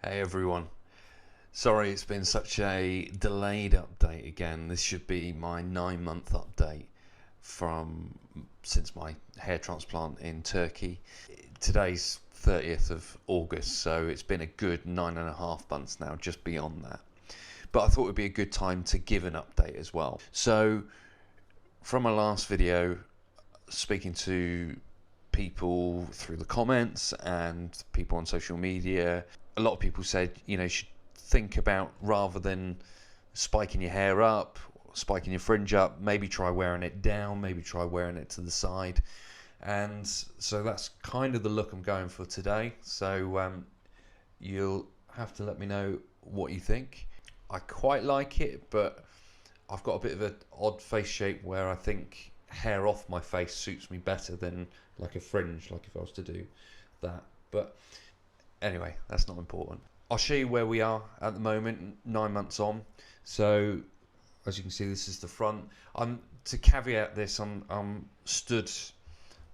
Hey everyone, sorry it's been such a delayed update again. This should be my 9-month update from since my hair transplant in Turkey. Today's 30th of August, so it's been a good 9.5 months now, just beyond that. But I thought it would be a good time to give an update as well. So from my last video, speaking to people through the comments and people on social media, a lot of people said, you should think about, rather than spiking your hair up, spiking your fringe up, maybe try wearing it down, maybe try wearing it to the side. And so that's kind of the look I'm going for today. So you'll have to let me know what you think. I quite like it, but I've got a bit of an odd face shape where I think hair off my face suits me better than like a fringe, like if I was to do that. But anyway, that's not important. I'll show you where we are at the moment, 9 months on. So as you can see, this is the front. To caveat this, I'm stood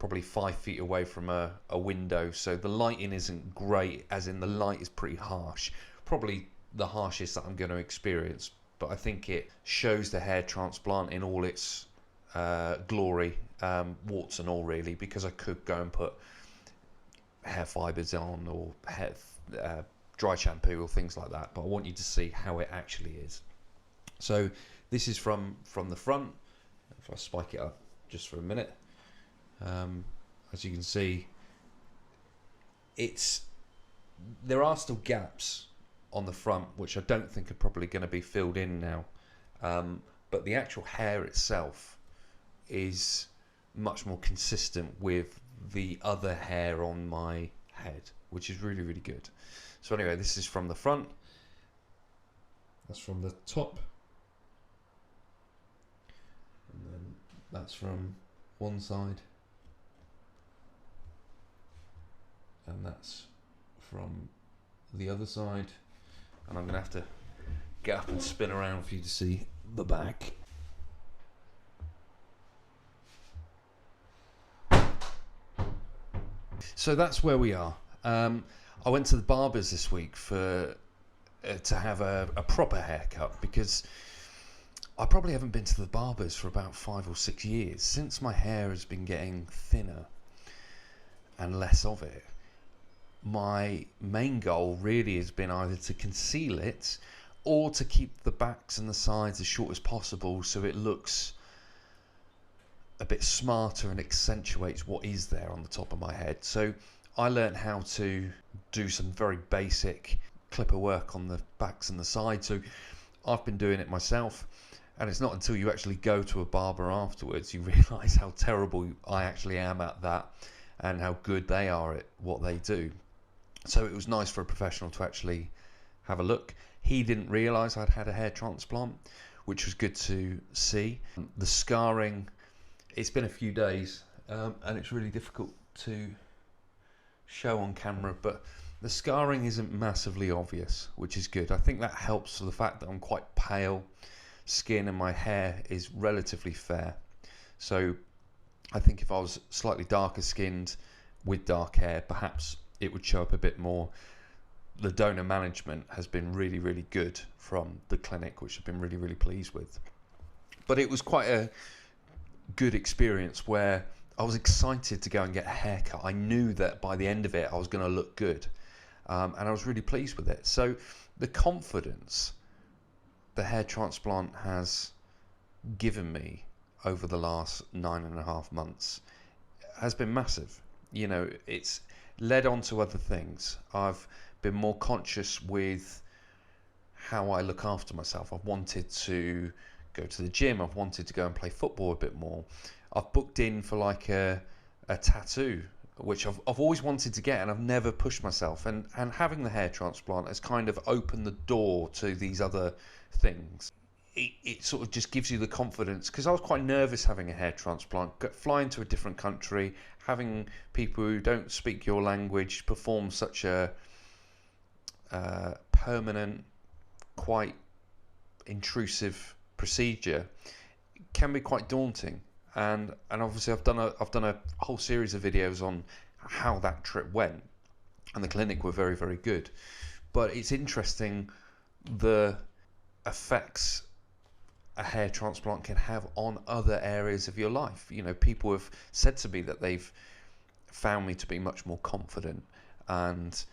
probably 5 feet away from a window, so the lighting isn't great, as in the light is pretty harsh, probably the harshest that I'm going to experience, but I think it shows the hair transplant in all its glory, warts and all really, because I could go and put hair fibers on or hair dry shampoo or things like that, but I want you to see how it actually is. So this is from the front. If I spike it up just for a minute, as you can see, there are still gaps on the front which I don't think are probably going to be filled in now, but the actual hair itself is much more consistent with the other hair on my head, which is really, really good. So anyway, this is from the front. That's from the top, and then that's from one side, and that's from the other side. And I'm gonna have to get up and spin around for you to see the back. So that's where we are. I went to the barbers this week to have a proper haircut, because I probably haven't been to the barbers for about 5 or 6 years, since my hair has been getting thinner and less of it. My main goal really has been either to conceal it or to keep the backs and the sides as short as possible, so it looks a bit smarter and accentuates what is there on the top of my head. So I learned how to do some very basic clipper work on the backs and the sides. So I've been doing it myself, and it's not until you actually go to a barber afterwards you realise how terrible I actually am at that and how good they are at what they do. So it was nice for a professional to actually have a look. He didn't realise I'd had a hair transplant, which was good to see. The scarring, it's been a few days, and it's really difficult to show on camera, but the scarring isn't massively obvious, which is good. I think that helps for the fact that I'm quite pale skin and my hair is relatively fair. So I think if I was slightly darker skinned with dark hair, perhaps it would show up a bit more. The donor management has been really, really good from the clinic, which I've been really, really pleased with. But it was quite a good experience where I was excited to go and get a haircut. I knew that by the end of it I was going to look good, and I was really pleased with it. So the confidence the hair transplant has given me over the last 9.5 months has been massive. It's led on to other things. I've been more conscious with how I look after myself. I've wanted to go to the gym. I've wanted to go and play football a bit more. I've booked in for like a tattoo, which I've always wanted to get, and I've never pushed myself. And having the hair transplant has kind of opened the door to these other things. It sort of just gives you the confidence, because I was quite nervous having a hair transplant, flying to a different country, having people who don't speak your language perform such a permanent, quite intrusive procedure can be quite daunting. And obviously I've done a whole series of videos on how that trip went, and the clinic were very, very good. but it's interesting the effects a hair transplant can have on other areas of your life. You know, people have said to me that they've found me to be much more confident, and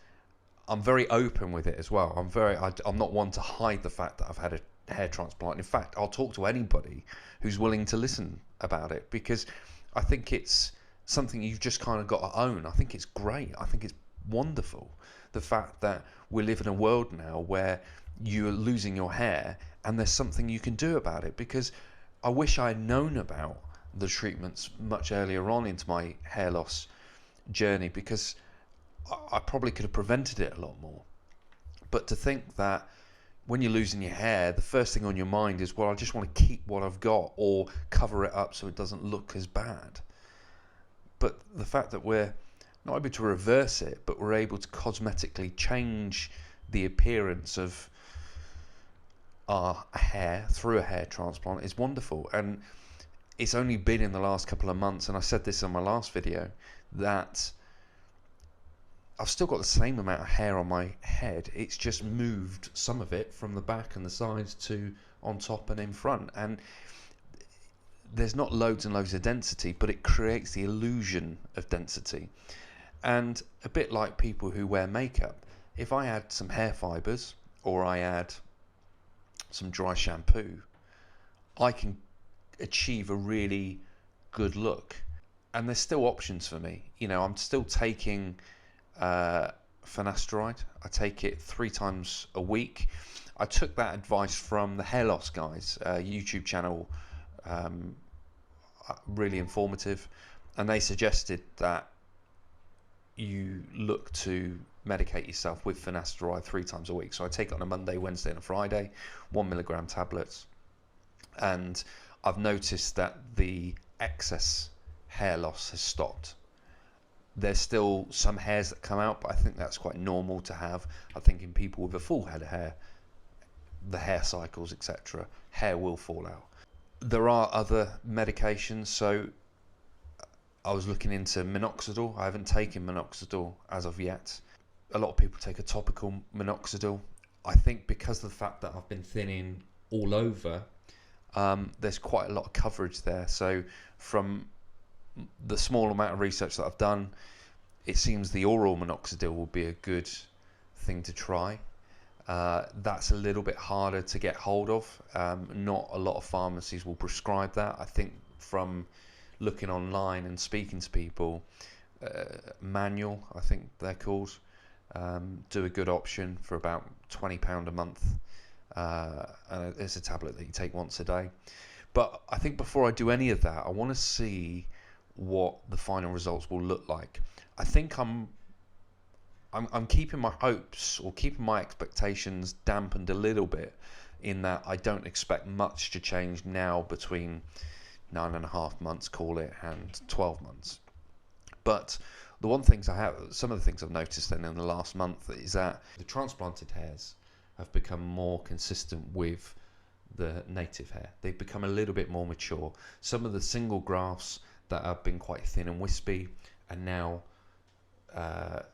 I'm very open with it as well. I'm not one to hide the fact that I've had a hair transplant. In fact, I'll talk to anybody who's willing to listen about it, because I think it's something you've just kind of got to own. I think it's great. I think it's wonderful. The fact that we live in a world now where you're losing your hair and there's something you can do about it, because I wish I had known about the treatments much earlier on into my hair loss journey, because I probably could have prevented it a lot more. But to think that when you're losing your hair, the first thing on your mind is, well, I just want to keep what I've got or cover it up so it doesn't look as bad. But the fact that we're not able to reverse it, but we're able to cosmetically change the appearance of our hair through a hair transplant is wonderful. And it's only been in the last couple of months, and I said this in my last video, that I've still got the same amount of hair on my head. It's just moved some of it from the back and the sides to on top and in front. And there's not loads and loads of density, but it creates the illusion of density. And a bit like people who wear makeup, if I add some hair fibers or I add some dry shampoo, I can achieve a really good look. And there's still options for me. You know, I'm still taking finasteride. I take it 3 times a week. I took that advice from the Hair Loss Guys YouTube channel, really informative, and they suggested that you look to medicate yourself with finasteride 3 times a week. So I take it on a Monday, Wednesday and a Friday, 1 milligram tablets, and I've noticed that the excess hair loss has stopped. There's still some hairs that come out, but I think that's quite normal to have. I think in people with a full head of hair, the hair cycles, etc., hair will fall out. There are other medications, so I was looking into minoxidil. I haven't taken minoxidil as of yet. A lot of people take a topical minoxidil. I think because of the fact that I've been thinning all over, there's quite a lot of coverage there. So from the small amount of research that I've done, it seems the oral minoxidil will be a good thing to try. That's a little bit harder to get hold of. Not a lot of pharmacies will prescribe that. I think from looking online and speaking to people, Manual, I think they're called, do a good option for about £20 a month. And it's a tablet that you take once a day. But I think before I do any of that, I want to see what the final results will look like. I think I'm keeping my hopes or keeping my expectations dampened a little bit, in that I don't expect much to change now between 9.5 months, call it, and 12 months. But some of the things I've noticed then in the last month is that the transplanted hairs have become more consistent with the native hair. They've become a little bit more mature. Some of the single grafts that have been quite thin and wispy are now are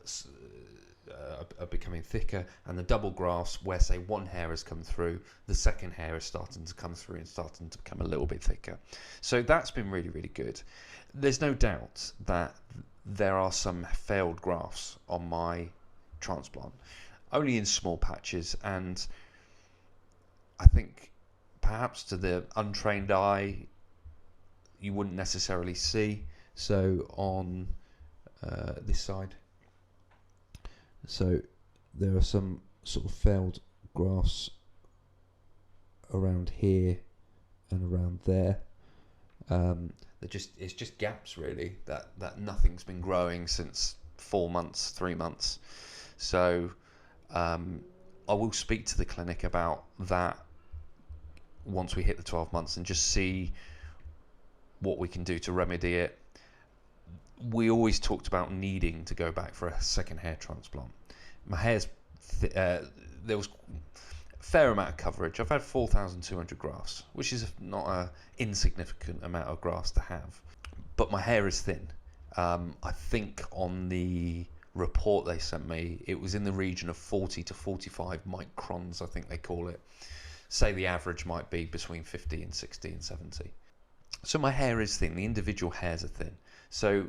becoming thicker, and the double grafts, where say one hair has come through, the second hair is starting to come through and starting to become a little bit thicker. So that's been really, really good. There's no doubt that there are some failed grafts on my transplant, only in small patches, and I think perhaps to the untrained eye you wouldn't necessarily see. So on this side, so there are some sort of failed grafts around here and around there. It's just gaps really, that nothing's been growing since 4 months, 3 months. So I will speak to the clinic about that once we hit the 12 months and just see what we can do to remedy it. We always talked about needing to go back for a second hair transplant. My hair's there was a fair amount of coverage. I've had 4,200 grafts, which is not an insignificant amount of grafts to have, but my hair is thin. I think on the report they sent me, it was in the region of 40 to 45 microns, I think they call it. Say the average might be between 50 and 60 and 70. So my hair is thin, the individual hairs are thin. So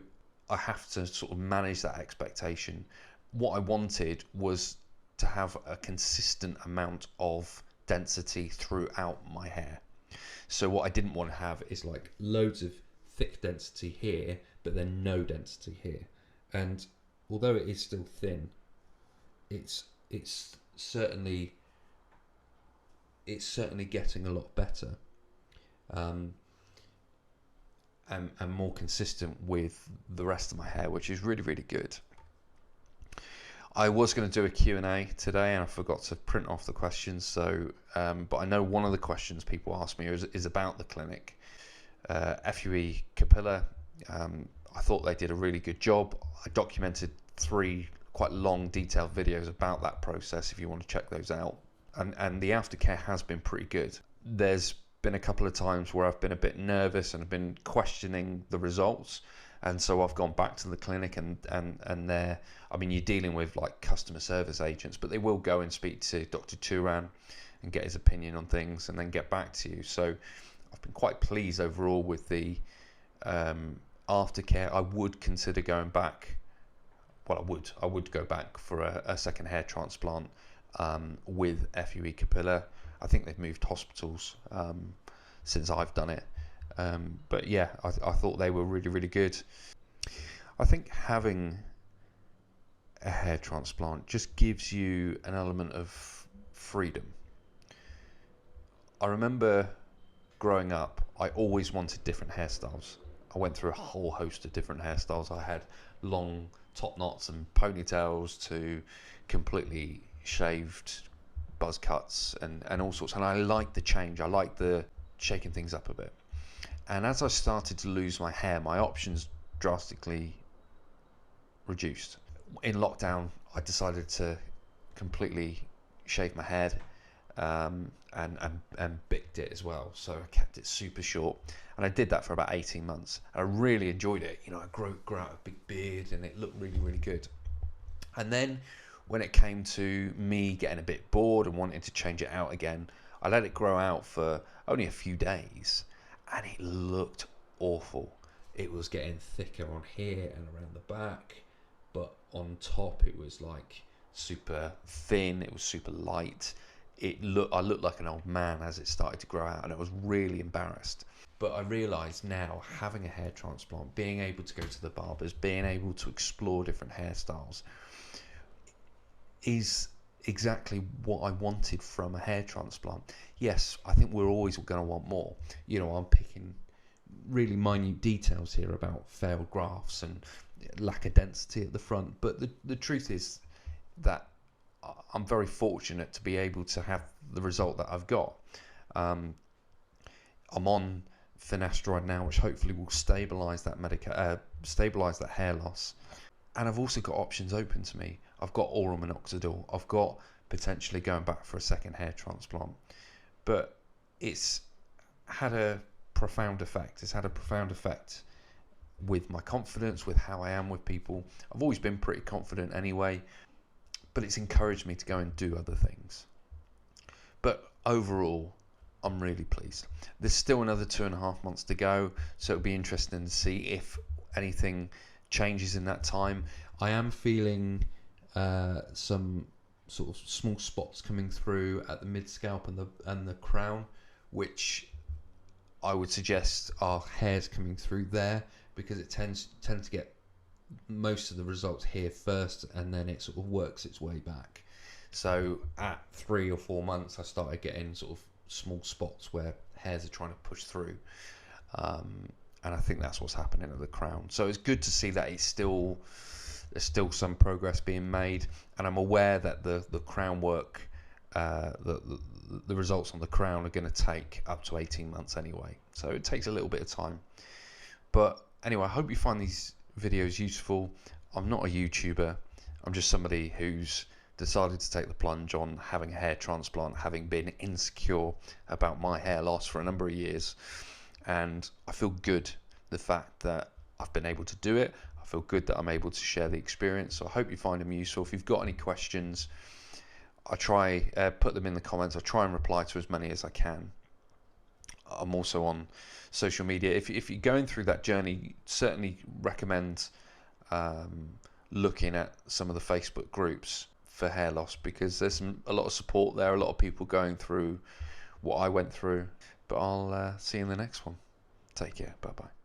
I have to sort of manage that expectation. What I wanted was to have a consistent amount of density throughout my hair. So what I didn't want to have is like loads of thick density here, but then no density here. And although it is still thin, it's certainly getting a lot better, and more consistent with the rest of my hair, which is really, really good. I was going to do a Q&A today, and I forgot to print off the questions. So, but I know one of the questions people ask me is about the clinic. FUE Capilar. I thought they did a really good job. I documented 3 quite long, detailed videos about that process if you want to check those out. And the aftercare has been pretty good. There's been a couple of times where I've been a bit nervous and I've been questioning the results. And so I've gone back to the clinic and they're, I mean, you're dealing with like customer service agents, but they will go and speak to Dr Turan and get his opinion on things and then get back to you. So I've been quite pleased overall with the aftercare. I would consider going back. Well, I would go back for a second hair transplant with FUE Capilar. I think they've moved hospitals since I've done it. But yeah, I thought they were really, really good. I think having a hair transplant just gives you an element of freedom. I remember growing up, I always wanted different hairstyles. I went through a whole host of different hairstyles. I had long top knots and ponytails to completely shaved buzz cuts and all sorts. And I liked the change. I liked the shaking things up a bit. And as I started to lose my hair, my options drastically reduced. In lockdown, I decided to completely shave my head and bicked it as well. So I kept it super short. And I did that for about 18 months. I really enjoyed it. You know, I grew out a big beard and it looked really, really good. And then when it came to me getting a bit bored and wanting to change it out again, I let it grow out for only a few days. And it looked awful. It was getting thicker on here and around the back, but on top it was like super thin. It was super light. I looked like an old man as it started to grow out, and I was really embarrassed. But I realised now, having a hair transplant, being able to go to the barbers, being able to explore different hairstyles, is exactly what I wanted from a hair transplant. Yes, I think we're always going to want more. You know, I'm picking really minute details here about failed grafts and lack of density at the front, but the truth is that I'm very fortunate to be able to have the result that I've got. I'm on finasteride now, which hopefully will stabilise that hair loss. And I've also got options open to me. I've got oral minoxidil. I've got potentially going back for a second hair transplant. But it's had a profound effect. It's had a profound effect with my confidence, with how I am with people. I've always been pretty confident anyway, but it's encouraged me to go and do other things. But overall, I'm really pleased. There's still another 2.5 months to go, so it'll be interesting to see if anything changes in that time. I am feeling some sort of small spots coming through at the mid scalp and the crown, which I would suggest are hairs coming through there, because it tends to get most of the results here first, and then it sort of works its way back. So at 3 or 4 months, I started getting sort of small spots where hairs are trying to push through, and I think that's what's happening at the crown. So it's good to see that there's still some progress being made, and I'm aware that the crown work, the results on the crown are going to take up to 18 months anyway, so it takes a little bit of time. But anyway, I hope you find these videos useful. I'm not a YouTuber. I'm just somebody who's decided to take the plunge on having a hair transplant, having been insecure about my hair loss for a number of years, and I feel good the fact that I've been able to do it. I feel good that I'm able to share the experience. So I hope you find them useful. If you've got any questions, I try put them in the comments. I try and reply to as many as I can. I'm also on social media. If you're going through that journey, certainly recommend looking at some of the Facebook groups for hair loss, because there's a lot of support there, a lot of people going through what I went through. But I'll see you in the next one. Take care. Bye bye.